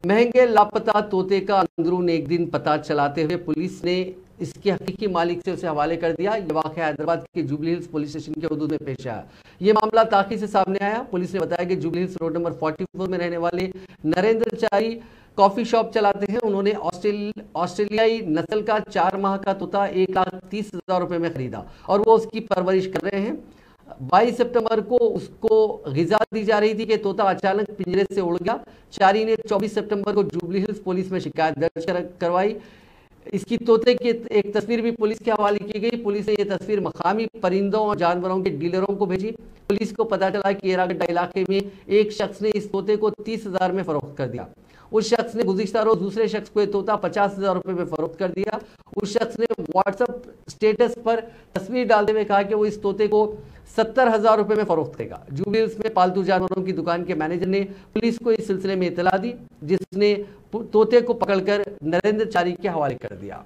مہنگے لاپتہ طوطے کا اندرون ایک دن پتہ چلاتے ہوئے پولیس نے اس کے حقیقی مالک سے اسے حوالے کر دیا۔ یہ واقعہ حیدرآباد کے جوبلی ہلز پولیس اسٹیشن کے حدود میں پیش آیا۔ یہ معاملہ تاخیر سے سامنے آیا۔ پولیس نے بتایا کہ جوبلی ہلز روڈ نمبر 44 میں رہنے والے نریندر چاری کافی شاپ چلاتے ہیں۔ انہوں نے آسٹریلیائی نسل کا 4 ماہ کا طوطا 1,30,000 روپے میں خریدا اور وہ اس کی پرورش کر رہے ہیں۔ 22 سپٹمبر کو اس کو غذا دی جا رہی تھی کہ طوطا اچانک پنجرے سے اڑ گیا۔ چاری نے 24 سپٹمبر کو جوبلی ہلز پولیس میں شکایت درج کروائی۔ اس کی طوطے کی ایک تصویر بھی پولیس کے حوالے کی گئی۔ پولیس نے یہ تصویر مقامی پرندوں اور جانوروں کے ڈیلروں کو بھیجی۔ پولیس کو پتہ چلا کہ ایراگڈا علاقے میں ایک شخص نے اس طوطے کو 30,000 میں فروخت کر دیا۔ اس شخص نے گزشتہ روز دوسرے شخص کو یہ طوطا 50,000 روپے میں فروخت کر دیا۔ اس شخص نے واٹس ایپ سٹیٹس پر تصویر ڈالتے ہوئے کہا کہ وہ اس طوطے کو 70,000 روپے میں فروخت کرے گا۔ جوبلی ہلز میں پالتو جانوروں کی دکان کے مینیجر نے پولیس کو اس سلسلے میں اطلاع دی، جس نے طوطے کو پکڑ کر نریندر چاری کے حوالے کر دیا۔